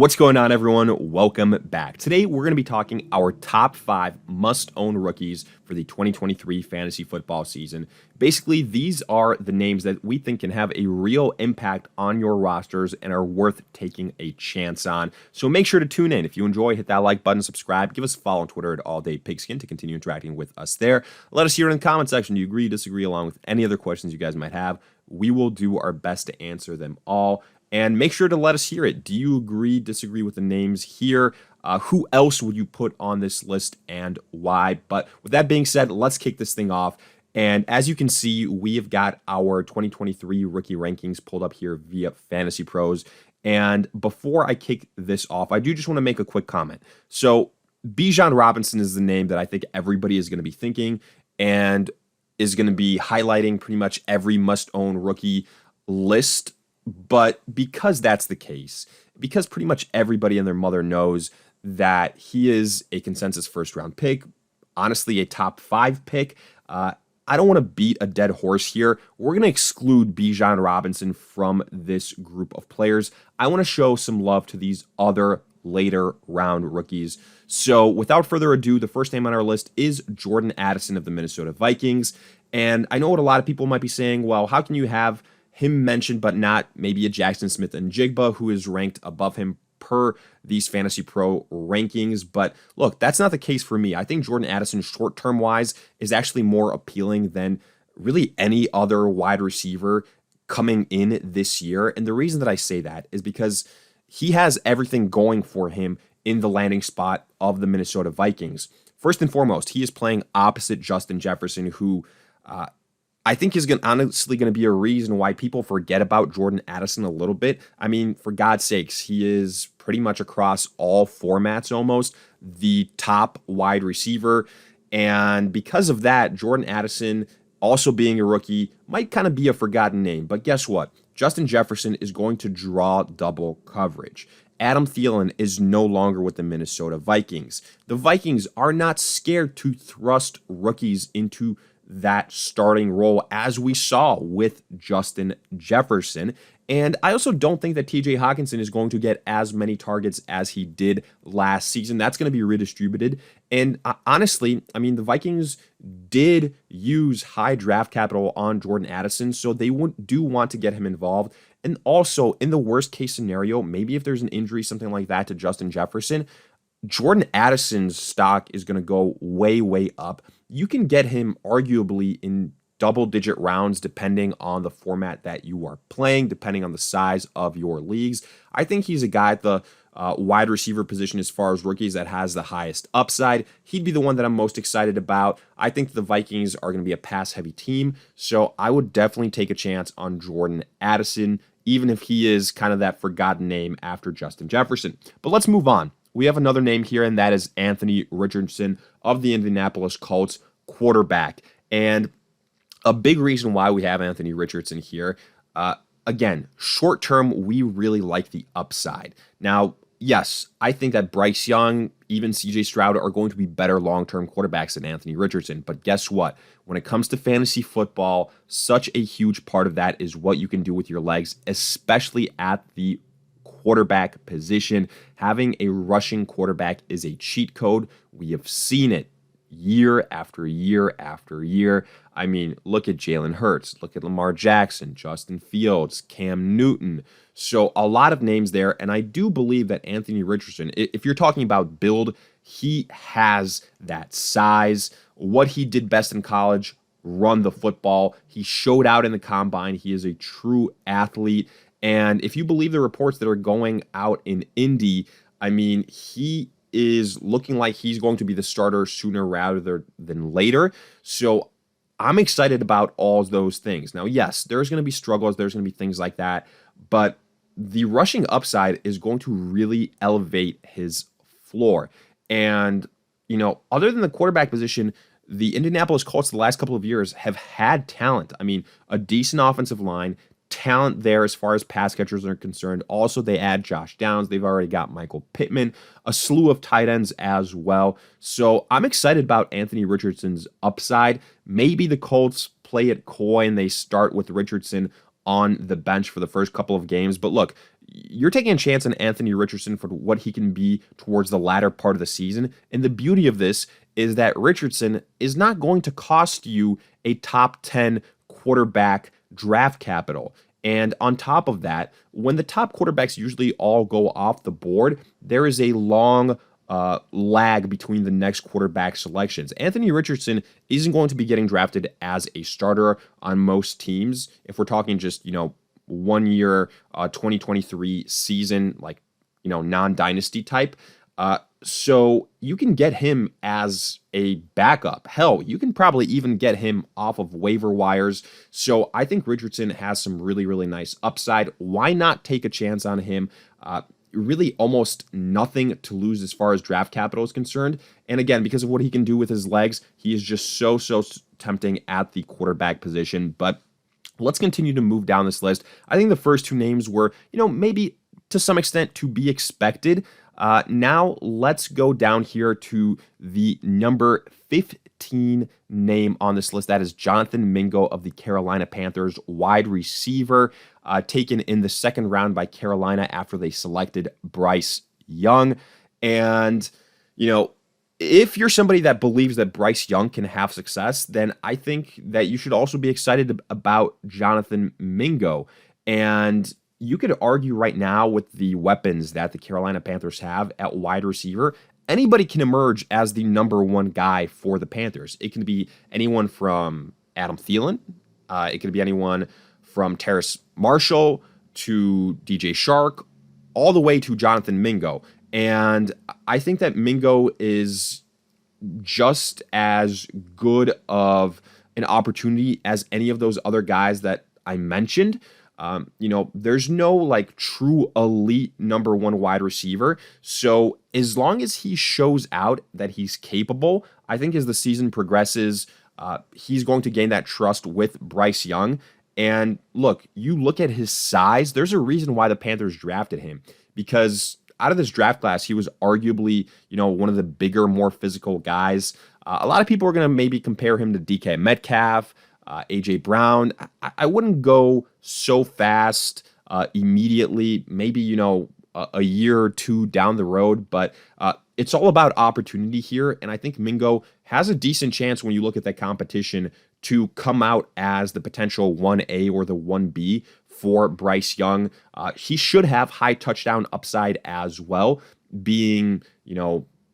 What's going on, everyone? Welcome back. Today, we're going to be talking our top 5 must-own rookies for the 2023 fantasy football season. Basically, these are the names that we think can have a real impact on your rosters and are worth taking a chance on. So make sure to tune in. If you enjoy, hit that like button, subscribe, give us a follow on Twitter at AllDayPigskin to continue interacting with us there. Let us hear in the comment section. Do you agree, disagree, along with any other questions you guys might have? We will do our best to answer them all. And make sure to let us hear it. Do you agree, disagree with the names here? Who else would you put on this list and why? But with that being said, let's kick this thing off. And as you can see, we have got our 2023 rookie rankings pulled up here via fantasypros. And before I kick this off, I do just want to make a quick comment. So Bijan Robinson is the name that I think everybody is going to be thinking and is going to be highlighting pretty much every must-own rookie list. But because that's the case, because pretty much everybody and their mother knows that he is a consensus first-round pick, honestly, a top 5 pick, I don't want to beat a dead horse here. We're going to exclude Bijan Robinson from this group of players. I want to show some love to these other later round rookies. So without further ado, the first name on our list is Jordan Addison of the Minnesota Vikings. And I know what a lot of people might be saying, well, how can you have him mentioned, but not maybe a Jackson Smith and Jigba, who is ranked above him per these Fantasy Pro rankings. But look, that's not the case for me. I think Jordan Addison, short-term wise, is actually more appealing than really any other wide receiver coming in this year. And the reason that I say that is because he has everything going for him in the landing spot of the Minnesota Vikings. First and foremost, he is playing opposite Justin Jefferson, who I think is honestly going to be a reason why people forget about Jordan Addison a little bit. I mean, for God's sakes, he is pretty much across all formats almost the top wide receiver. And because of that, Jordan Addison, also being a rookie, might kind of be a forgotten name. But guess what? Justin Jefferson is going to draw double coverage. Adam Thielen is no longer with the Minnesota Vikings. The Vikings are not scared to thrust rookies into that starting role, as we saw with Justin Jefferson. And I also don't think that TJ Hawkinson is going to get as many targets as he did last season. That's going to be redistributed. And honestly, I mean, the Vikings did use high draft capital on Jordan Addison, so they do want to get him involved. And also, in the worst case scenario, maybe if there's an injury, something like that to Justin Jefferson, Jordan Addison's stock is going to go way, way up. You can get him arguably in double-digit rounds depending on the format that you are playing, depending on the size of your leagues. I think he's a guy at the wide receiver position as far as rookies that has the highest upside. He'd be the one that I'm most excited about. I think the Vikings are going to be a pass-heavy team, so I would definitely take a chance on Jordan Addison, even if he is kind of that forgotten name after Justin Jefferson. But let's move on. We have another name here, and that is Anthony Richardson of the Indianapolis Colts, quarterback. And a big reason why we have Anthony Richardson here, again, short term, we really like the upside. Now, yes, I think that Bryce Young, even CJ Stroud are going to be better long-term quarterbacks than Anthony Richardson. But guess what? When it comes to fantasy football, such a huge part of that is what you can do with your legs, especially at the quarterback position. Having a rushing quarterback is a cheat code. We have seen it year after year after year. I mean, look at Jalen Hurts, look at Lamar Jackson, Justin Fields, Cam Newton. So a lot of names there. And I do believe that Anthony Richardson, if you're talking about build, he has that size. What he did best in college, run the football. He showed out in the combine. He is a true athlete. And if you believe the reports that are going out in Indy, I mean, he is looking like he's going to be the starter sooner rather than later. So I'm excited about all those things. Now, yes, there's going to be struggles. There's going to be things like that. But the rushing upside is going to really elevate his floor. And, you know, other than the quarterback position, the Indianapolis Colts the last couple of years have had talent. I mean, a decent offensive line, talent there as far as pass catchers are concerned. Also, they add Josh Downs. They've already got Michael Pittman, a slew of tight ends as well. So I'm excited about Anthony Richardson's upside. Maybe the Colts play it coy and they start with Richardson on the bench for the first couple of games. But look, you're taking a chance on Anthony Richardson for what he can be towards the latter part of the season. And the beauty of this is that Richardson is not going to cost you a top 10 quarterback draft capital. And on top of that, when the top quarterbacks usually all go off the board, there is a long lag between the next quarterback selections. Anthony Richardson isn't going to be getting drafted as a starter on most teams. If we're talking just, 1 year, 2023 season, like, non-dynasty type. So you can get him as a backup. Hell, you can probably even get him off of waiver wires. So I think Richardson has some really, really nice upside. Why not take a chance on him? Really almost nothing to lose as far as draft capital is concerned. And again, because of what he can do with his legs, he is just so tempting at the quarterback position. But let's continue to move down this list. I think the first two names were, maybe to some extent to be expected. Now let's go down here to the number 15 name on this list. That is Jonathan Mingo of the Carolina Panthers, wide receiver, taken in the second round by Carolina after they selected Bryce Young. And, if you're somebody that believes that Bryce Young can have success, then I think that you should also be excited about Jonathan Mingo. And you could argue right now with the weapons that the Carolina Panthers have at wide receiver, anybody can emerge as the number one guy for the Panthers. It can be anyone from Adam Thielen. It could be anyone from Terrace Marshall to DJ Shark, all the way to Jonathan Mingo. And I think that Mingo is just as good of an opportunity as any of those other guys that I mentioned. There's no true elite number one wide receiver. So as long as he shows out that he's capable, I think as the season progresses, he's going to gain that trust with Bryce Young. And you look at his size, there's a reason why the Panthers drafted him, because out of this draft class, he was arguably, one of the bigger, more physical guys. A lot of people are going to maybe compare him to DK Metcalf, A.J. Brown. I wouldn't go so fast immediately, maybe, a year or two down the road, but it's all about opportunity here. And I think Mingo has a decent chance when you look at that competition to come out as the potential 1A or the 1B for Bryce Young. He should have high touchdown upside as well, being,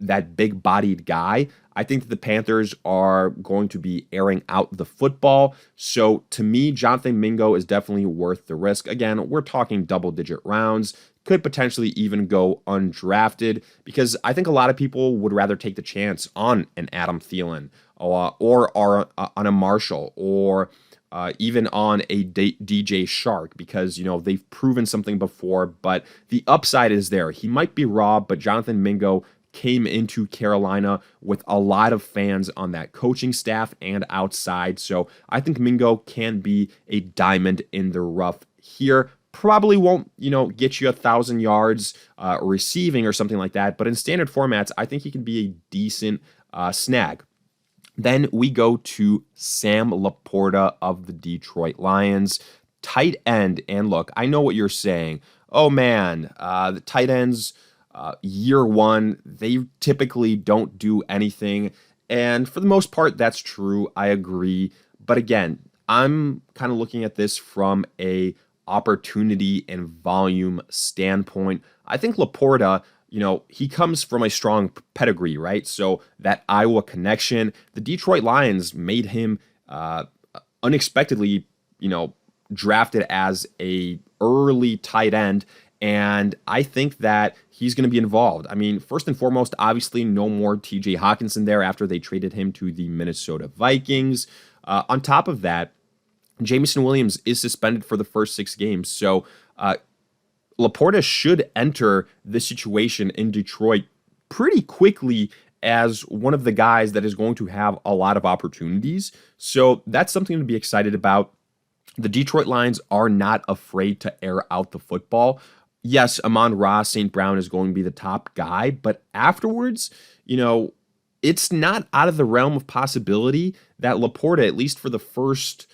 that big-bodied guy. I think that the Panthers are going to be airing out the football. So to me, Jonathan Mingo is definitely worth the risk. Again, we're talking double-digit rounds. Could potentially even go undrafted, because I think a lot of people would rather take the chance on an Adam Thielen or on a Marshall or even on a DJ Shark, because, they've proven something before, but the upside is there. He might be raw, but Jonathan Mingo came into Carolina with a lot of fans on that coaching staff and outside. So I think Mingo can be a diamond in the rough here. Probably won't, get you 1,000 yards receiving or something like that. But in standard formats, I think he can be a decent snag. Then we go to Sam LaPorta of the Detroit Lions, tight end. And look, I know what you're saying. Oh man, the tight ends, year one, they typically don't do anything. And for the most part, that's true. I agree. But again, I'm kind of looking at this from a opportunity and volume standpoint. I think LaPorta, he comes from a strong pedigree, right? So that Iowa connection, the Detroit Lions made him unexpectedly, drafted as a early tight end. And I think that he's going to be involved. I mean, first and foremost, obviously no more TJ Hawkinson there after they traded him to the Minnesota Vikings. On top of that, Jameson Williams is suspended for the first 6 games. So LaPorta should enter this situation in Detroit pretty quickly as one of the guys that is going to have a lot of opportunities. So that's something to be excited about. The Detroit Lions are not afraid to air out the football. Yes, Amon-Ra St. Brown is going to be the top guy, but afterwards, it's not out of the realm of possibility that LaPorta, at least for the first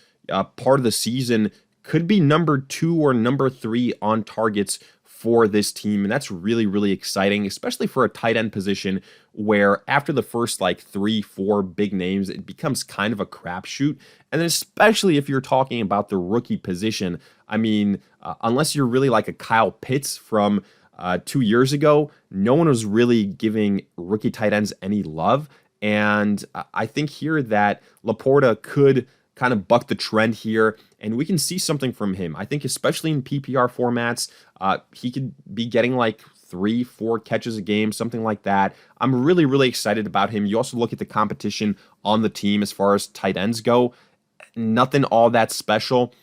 part of the season, could be number 2 or number 3 on targets for this team, and that's really, really exciting, especially for a tight end position where after the first like 3-4 big names, it becomes kind of a crapshoot. And then especially if you're talking about the rookie position, I mean, unless you're really like a Kyle Pitts from 2 years ago, no one was really giving rookie tight ends any love. And I think here that LaPorta could kind of buck the trend here, and we can see something from him. I think especially in PPR formats, he could be getting like 3-4 catches a game, something like that. I'm really, really excited about him. You also look at the competition on the team as far as tight ends go. Nothing all that special.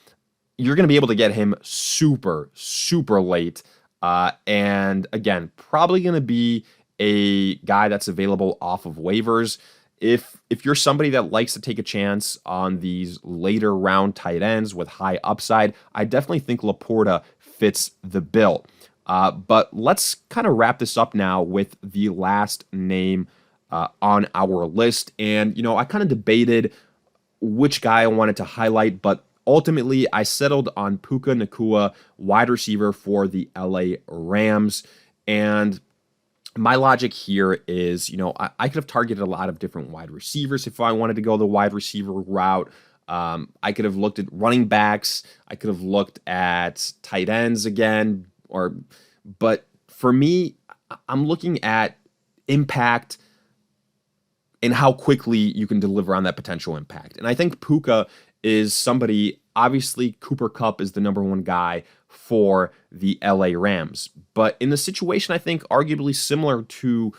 You're going to be able to get him super, super late. And again, probably going to be a guy that's available off of waivers. If you're somebody that likes to take a chance on these later round tight ends with high upside, I definitely think LaPorta fits the bill. But let's kind of wrap this up now with the last name on our list. And, you know, I kind of debated which guy I wanted to highlight, but ultimately I settled on Puka Nacua, wide receiver for the LA Rams. And my logic here is, you know, I could have targeted a lot of different wide receivers if I wanted to go the wide receiver route. I could have looked at running backs. I could have looked at tight ends again. But for me, I'm looking at impact and how quickly you can deliver on that potential impact. And I think Puka is somebody, obviously Cooper Kupp is the number one guy for the LA Rams. But in the situation, I think arguably similar to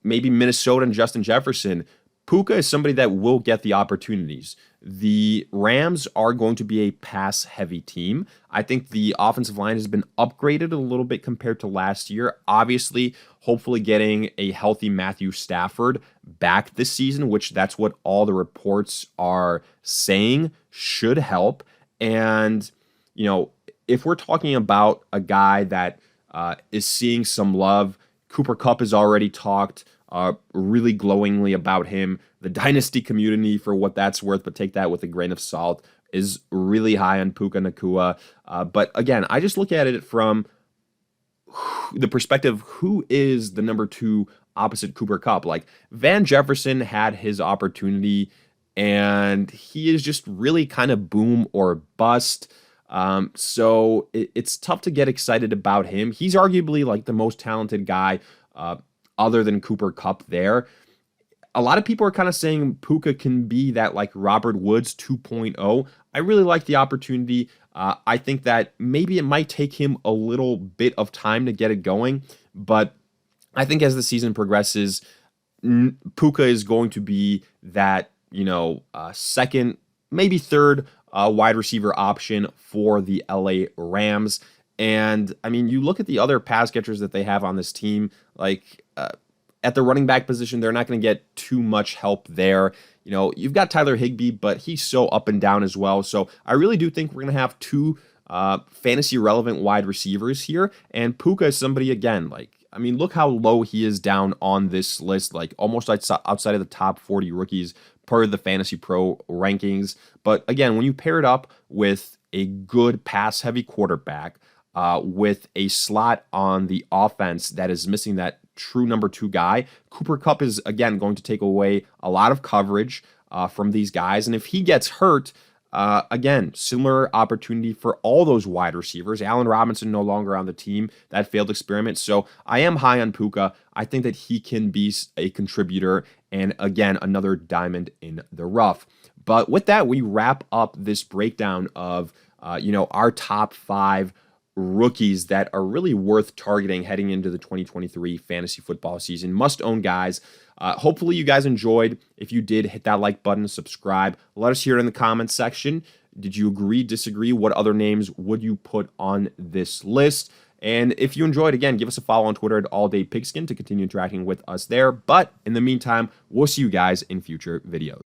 maybe Minnesota and Justin Jefferson, Puka is somebody that will get the opportunities. The Rams are going to be a pass-heavy team. I think the offensive line has been upgraded a little bit compared to last year. Obviously, hopefully getting a healthy Matthew Stafford back this season, which that's what all the reports are saying should help. And, you know, if we're talking about a guy that is seeing some love, Cooper Kupp has already talked really glowingly about him. The dynasty community, for what that's worth, but take that with a grain of salt, is really high on Puka Nacua. But again, I just look at it from the perspective, who is the number two opposite Cooper Kupp? Like, Van Jefferson had his opportunity, and he is just really kind of boom or bust. So it's tough to get excited about him. He's arguably like the most talented guy other than Cooper Kupp there. A lot of people are kind of saying Puka can be that like Robert Woods 2.0. I really like the opportunity. I think that maybe it might take him a little bit of time to get it going, but I think as the season progresses, Puka is going to be that, you know, second, maybe third wide receiver option for the LA Rams. And I mean, you look at the other pass catchers that they have on this team, like at the running back position, they're not going to get too much help there. You know, you've got Tyler Higbee, but he's so up and down as well. So I really do think we're going to have two fantasy relevant wide receivers here. And Puka is somebody, again, like, I mean, look how low he is down on this list, like almost outside of the top 40 rookies per the Fantasy Pro rankings. But again, when you pair it up with a good pass-heavy quarterback, with a slot on the offense that is missing that true number two guy, Cooper Kupp is, again, going to take away a lot of coverage from these guys. And if he gets hurt, again, similar opportunity for all those wide receivers. Allen Robinson no longer on the team, that failed experiment. So I am high on Puka. I think that he can be a contributor and, again, another diamond in the rough. But with that, we wrap up this breakdown of, our top 5 rookies that are really worth targeting heading into the 2023 fantasy football season. Must own guys. Hopefully you guys enjoyed. If you did, hit that like button, subscribe. Let us hear it in the comments section. Did you agree, disagree? What other names would you put on this list? And if you enjoyed, again, give us a follow on Twitter at AllDayPigskin to continue interacting with us there. But in the meantime, we'll see you guys in future videos.